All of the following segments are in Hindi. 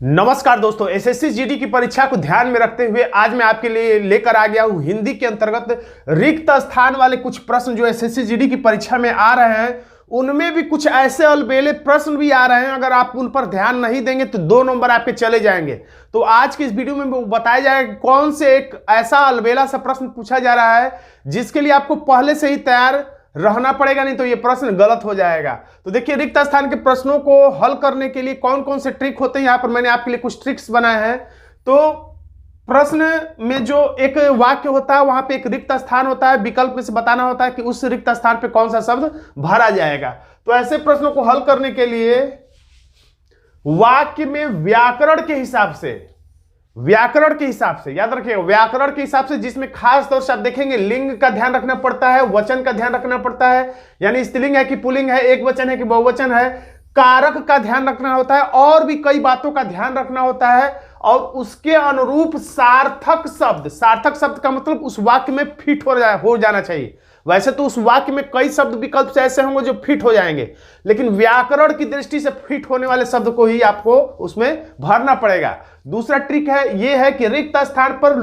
नमस्कार दोस्तों, एसएससी जीडी की परीक्षा को ध्यान में रखते हुए आज मैं आपके लिए लेकर आ गया हूं हिंदी के अंतर्गत रिक्त स्थान वाले कुछ प्रश्न जो एसएससी जीडी की परीक्षा में आ रहे हैं। उनमें भी कुछ ऐसे अलबेले प्रश्न भी आ रहे हैं, अगर आप उन पर ध्यान नहीं देंगे तो 2 नंबर आपके चले जाएंगे। तो आज की इस वीडियो में बताया जाएगा कौन से एक ऐसा अलबेला सा प्रश्न पूछा जा रहा है जिसके लिए आपको पहले से ही तैयार रहना पड़ेगा, नहीं तो ये प्रश्न गलत हो जाएगा। तो देखिए, रिक्त स्थान के प्रश्नों को हल करने के लिए कौन कौन से ट्रिक होते हैं, यहां पर मैंने आपके लिए कुछ ट्रिक्स बनाए हैं। तो प्रश्न में जो एक वाक्य होता है वहां पे एक रिक्त स्थान होता है, विकल्प में से बताना होता है कि उस रिक्त स्थान पे कौन सा शब्द भरा जाएगा। तो ऐसे प्रश्नों को हल करने के लिए वाक्य में व्याकरण के हिसाब से याद रखिएगा, व्याकरण के हिसाब से, जिसमें खास तौर से आप देखेंगे लिंग का ध्यान रखना पड़ता है, वचन का ध्यान रखना पड़ता है, यानी स्त्रीलिंग है कि पुल्लिंग है, एक वचन है कि बहुवचन है, कारक का ध्यान रखना होता है और भी कई बातों का ध्यान रखना होता है। और उसके अनुरूप सार्थक शब्द का मतलब उस वाक्य में फिट हो जाना चाहिए। वैसे तो उस वाक्य में कई शब्द विकल्प से ऐसे होंगे जो फिट हो जाएंगे, लेकिन व्याकरण की दृष्टि से फिट होने वाले शब्द को ही आपको उसमें भरना पड़ेगा। दूसरा ट्रिक है ये है कि रिक्त स्थान पर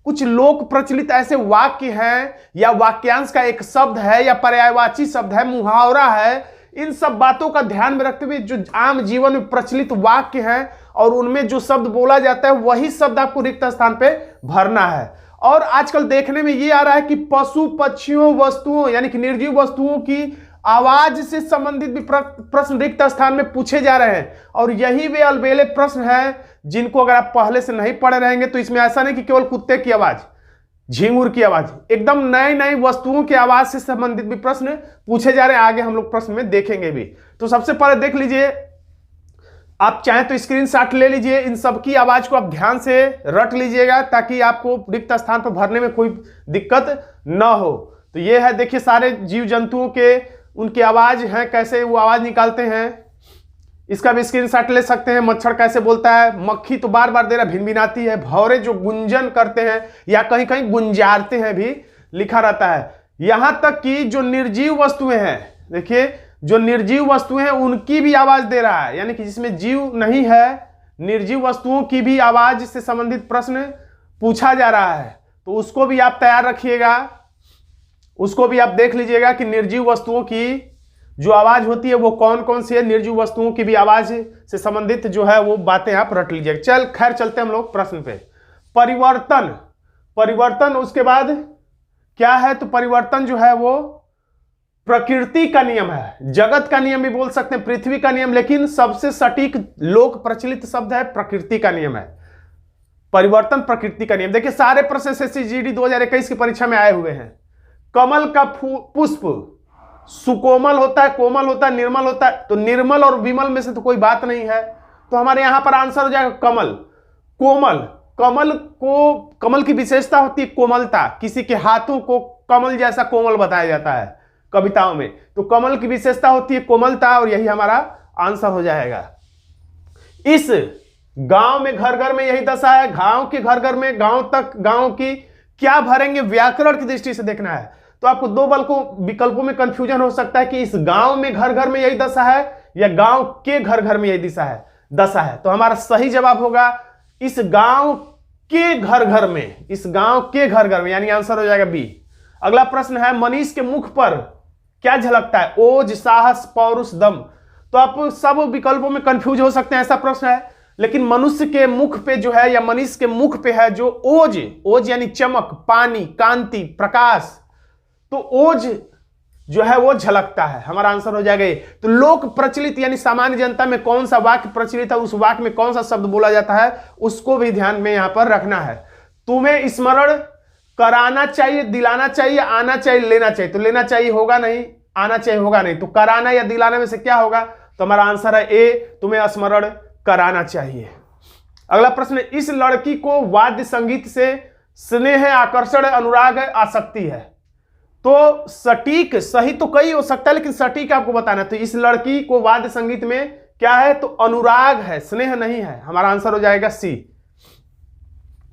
कुछ लोक प्रचलित ऐसे वाक्य हैं या वाक्यांश का एक शब्द है या पर्यायवाची शब्द है, मुहावरा है, इन सब बातों का ध्यान में रखते हुए जो आम जीवन में प्रचलित वाक्य हैं और उनमें जो शब्द बोला जाता है वही शब्द आपको रिक्त स्थान पे भरना है। और आजकल देखने में ये आ रहा है कि पशु पक्षियों वस्तुओं यानी कि निर्जीव वस्तुओं की आवाज से संबंधित भी प्रश्न रिक्त स्थान में पूछे जा रहे हैं। और यही वे अलबेले प्रश्न हैं जिनको अगर आप पहले से नहीं पढ़े रहेंगे तो इसमें ऐसा नहीं कि केवल कुत्ते की आवाज, झिंगुर की आवाज, एकदम नई नई वस्तुओं की आवाज से संबंधित भी प्रश्न पूछे जा रहे हैं। आगे हम लोग प्रश्न में देखेंगे भी। तो सबसे पहले देख लीजिए, आप चाहें तो स्क्रीनशॉट ले लीजिए, इन सब की आवाज को आप ध्यान से रट लीजिएगा ताकि आपको रिक्त स्थान पर भरने में कोई दिक्कत न हो। तो ये है, देखिए, सारे जीव जंतुओं के उनकी आवाज है, कैसे वो आवाज निकालते हैं, इसका भी स्क्रीनशॉट ले सकते हैं। मच्छर कैसे बोलता है, मक्खी तो बार बार दे रहा भिनभिनाती है, भौरे जो गुंजन करते हैं या कहीं कहीं गुंजारते हैं भी लिखा रहता है। यहां तक कि जो निर्जीव वस्तुएं हैं, देखिए, जो निर्जीव वस्तुएं हैं उनकी भी आवाज दे रहा है, यानी कि जिसमें जीव नहीं है, निर्जीव वस्तुओं की भी आवाज से संबंधित प्रश्न पूछा जा रहा है। तो उसको भी आप तैयार रखिएगा, उसको भी आप देख लीजिएगा कि निर्जीव वस्तुओं की जो आवाज होती है वो कौन कौन सी है। निर्जीव वस्तुओं की भी आवाज से संबंधित जो है वो बातें आप रट लीजिएगा। खैर चलते हम लोग प्रश्न पे। परिवर्तन उसके बाद क्या है, तो परिवर्तन जो है वो प्रकृति का नियम है, जगत का नियम भी बोल सकते हैं, पृथ्वी का नियम, लेकिन सबसे सटीक लोक प्रचलित शब्द है प्रकृति का नियम है। परिवर्तन प्रकृति का नियम। देखिए, सारे प्रश्न एसएससी जीडी 2021 की परीक्षा में आए हुए हैं। कमल का पुष्प सुकोमल होता है, कोमल होता है, निर्मल होता है। तो निर्मल और विमल में से तो कोई बात नहीं है, तो हमारे यहां पर आंसर हो जाएगा कमल। कमल की विशेषता होती है कोमलता, किसी के हाथों को कमल जैसा कोमल बताया जाता है कविताओं में, तो कमल की विशेषता होती है कोमलता, और यही हमारा आंसर हो जाएगा। इस गांव में घर घर में यही दशा है, गांव के घर घर में, गांव की क्या भरेंगे, व्याकरण की दृष्टि से देखना है। तो आपको 2 विकल्पों में कंफ्यूजन हो सकता है कि इस गांव में घर घर में यही दशा है या गांव के घर घर में यही दशा है। तो हमारा सही जवाब होगा इस गांव के घर घर में, इस गांव के घर घर में, यानी आंसर हो जाएगा बी। अगला प्रश्न है, मनीष के मुख पर क्या झलकता है, ओज, साहस, पौरुष, दम। तो आप सब विकल्पों में कंफ्यूज हो सकते हैं, ऐसा प्रश्न है, लेकिन मनुष्य के मुख पे जो है या मनीष के मुख पे है जो ओज यानी चमक, पानी, कांति, प्रकाश, तो ओज जो है वो झलकता है, हमारा आंसर हो जाएगा ये। तो लोक प्रचलित यानी सामान्य जनता में कौन सा वाक्य प्रचलित है, उस वाक्य में कौन सा शब्द बोला जाता है, उसको भी ध्यान में यहां पर रखना है। तुम्हें स्मरण कराना चाहिए, दिलाना चाहिए, आना चाहिए, लेना चाहिए। तो लेना चाहिए होगा नहीं, आना चाहिए होगा नहीं, तो कराना या दिलाना में से क्या होगा, तो हमारा आंसर है ए, तुम्हें स्मरण कराना चाहिए। अगला प्रश्न, इस लड़की को वाद्य संगीत से स्नेह है, आकर्षण है, अनुराग है, आसक्ति है। तो सटीक सही तो कई हो सकता है, लेकिन सटीक आपको बताना है। तो इस लड़की को वाद्य संगीत में क्या है, तो अनुराग है, स्नेह नहीं है, हमारा आंसर हो जाएगा सी।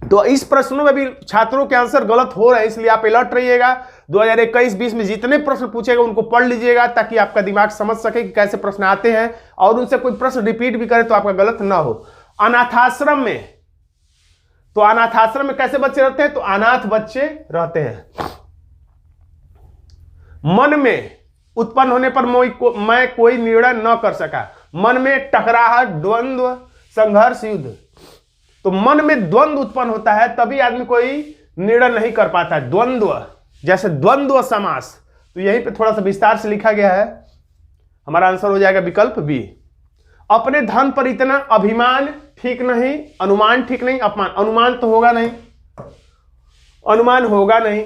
तो इस प्रश्नों में भी छात्रों के आंसर गलत हो रहे हैं, इसलिए आप अलर्ट रहिएगा। 2021-20 में जितने प्रश्न पूछेगा उनको पढ़ लीजिएगा, ताकि आपका दिमाग समझ सके कि कैसे प्रश्न आते हैं, और उनसे कोई प्रश्न रिपीट भी करे तो आपका गलत ना हो। अनाथाश्रम में, तो अनाथाश्रम में कैसे बच्चे रहते हैं? तो अनाथ बच्चे रहते हैं। मन में उत्पन्न होने पर मैं कोई निर्णय न कर सका। मन में टकराहट, द्वंद्व, संघर्ष, युद्ध। तो मन में द्वंद्व उत्पन्न होता है तभी आदमी कोई निर्णय नहीं कर पाता है। द्वंद्व, जैसे द्वंद्व समास। तो यहीं पे थोड़ा सा विस्तार से लिखा गया है। हमारा आंसर हो जाएगा विकल्प बी। अपने धन पर इतना अभिमान ठीक नहीं, अनुमान ठीक नहीं, अपमान। अनुमान तो होगा नहीं, अनुमान होगा नहीं,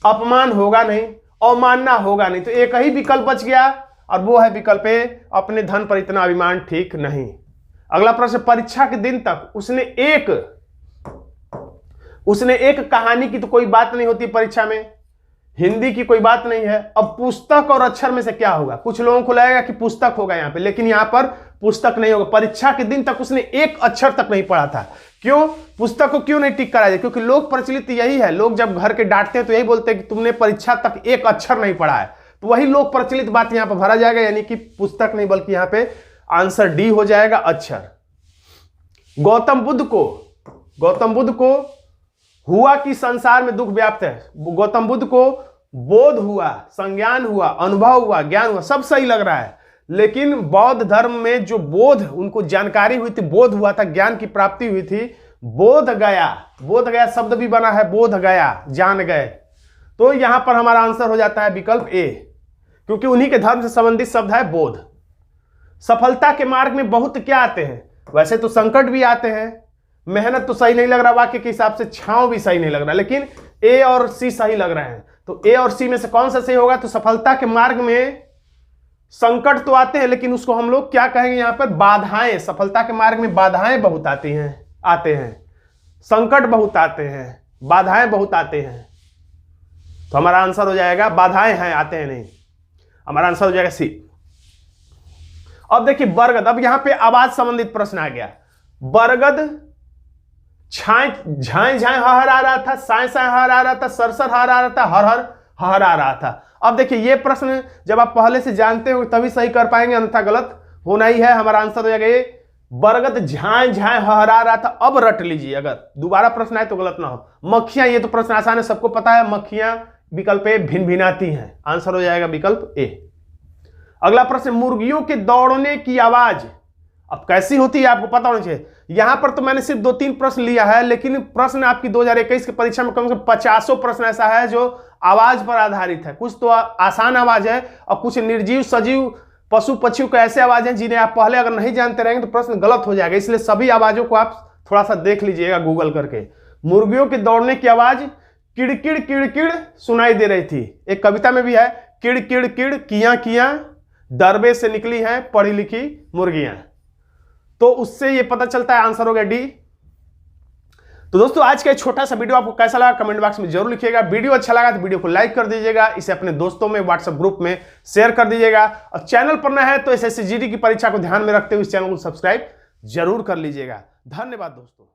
अपमान होगा नहीं, अवमानना होगा नहीं। तो एक ही विकल्प बच गया और वो है विकल्प ए, अपने धन पर इतना अभिमान ठीक नहीं। अगला प्रश्न, परीक्षा के दिन तक उसने एक कहानी की तो कोई बात नहीं होती परीक्षा में, हिंदी की कोई बात नहीं है। अब पुस्तक और अक्षर में से क्या होगा? कुछ लोगों को लगेगा कि पुस्तक होगा यहां पे, लेकिन यहां पर पुस्तक नहीं होगा। परीक्षा के दिन तक उसने एक अक्षर तक नहीं पढ़ा था। क्यों? पुस्तक को क्यों नहीं टिक करा जाए? क्योंकि लोग प्रचलित यही है, लोग जब घर के डांटते हैं तो यही बोलते हैं कि तुमने परीक्षा तक एक अक्षर नहीं पढ़ा है। तो वही लोग प्रचलित बात यहां पर भरा जाएगा, यानी कि पुस्तक नहीं बल्कि यहां पे आंसर डी हो जाएगा, अक्षर। गौतम बुद्ध को हुआ कि संसार में दुख व्याप्त है। गौतम बुद्ध को बोध हुआ, संज्ञान हुआ, अनुभव हुआ, ज्ञान हुआ, सब सही लग रहा है। लेकिन बौद्ध धर्म में जो बोध, उनको जानकारी हुई थी, बोध हुआ था, ज्ञान की प्राप्ति हुई थी। बोध गया शब्द भी बना है, बोध गया, जान गए। तो यहां पर हमारा आंसर हो जाता है विकल्प ए, क्योंकि उन्हीं के धर्म से संबंधित शब्द है बोध। सफलता के मार्ग में बहुत क्या आते हैं? वैसे तो संकट भी आते हैं, मेहनत तो सही नहीं लग रहा वाक्य के हिसाब से, छांव भी सही नहीं लग रहा, लेकिन ए और सी सही लग रहे हैं। तो ए और सी में से कौन सा सही होगा? तो सफलता के मार्ग में संकट तो आते हैं, लेकिन उसको हम लोग क्या कहेंगे यहां पर? बाधाएं। सफलता के मार्ग में बाधाएं बहुत आते हैं, संकट बहुत आते हैं, बाधाएं बहुत आते हैं। तो हमारा आंसर हो जाएगा, बाधाएं हैं, आते हैं नहीं। हमारा आंसर हो जाएगा सी। अब देखिए बरगद, अब यहां पे आवाज संबंधित प्रश्न आ गया। बरगद झाएं झाएं हहरा रहा था, साए साए हहरा रहा था, सरसर हहरा रहा था, हर हर हहरा रहा था। अब देखिए ये प्रश्न जब आप पहले से जानते हो तभी सही कर पाएंगे, अन्यथा गलत होना ही है। हमारा आंसर हो जाएगा ये, बरगद झाएं झाएं हहरा रहा था। अब रट लीजिए, अगर दोबारा प्रश्न आए तो गलत ना हो। मक्खियां, ये तो प्रश्न आसान है, सबको पता है, मक्खियां विकल्प ए भिनभिनाती हैं। आंसर हो जाएगा विकल्प ए। अगला प्रश्न, मुर्गियों के दौड़ने की आवाज अब कैसी होती है आपको पता होना चाहिए। यहां पर तो मैंने सिर्फ 2-3 प्रश्न लिया है, लेकिन प्रश्न आपकी 2021 की परीक्षा में कम से कम 50 प्रश्न ऐसा है जो आवाज पर आधारित है। कुछ तो आसान आवाज है और कुछ निर्जीव, सजीव, पशु पक्षियों के ऐसे आवाज हैं जिन्हें आप पहले अगर नहीं जानते रहेंगे तो प्रश्न गलत हो जाएगा। इसलिए सभी आवाजों को आप थोड़ा सा देख लीजिएगा गूगल करके। मुर्गियों के दौड़ने की आवाज किड़किड़ किड़किड़ सुनाई दे रही थी। एक कविता में भी है, किड़किड़ किड़ कियां कियां दरबे से निकली हैं पढ़ी लिखी मुर्गियां। तो उससे ये पता चलता है, आंसर हो गया डी। तो दोस्तों आज का छोटा सा वीडियो आपको कैसा लगा कमेंट बॉक्स में जरूर लिखिएगा। वीडियो अच्छा लगा तो वीडियो को लाइक कर दीजिएगा, इसे अपने दोस्तों में व्हाट्सएप ग्रुप में शेयर कर दीजिएगा, और चैनल पर नया है तो एसएससी जीडी की परीक्षा को ध्यान में रखते हुए इस चैनल को सब्सक्राइब जरूर कर लीजिएगा। धन्यवाद दोस्तों।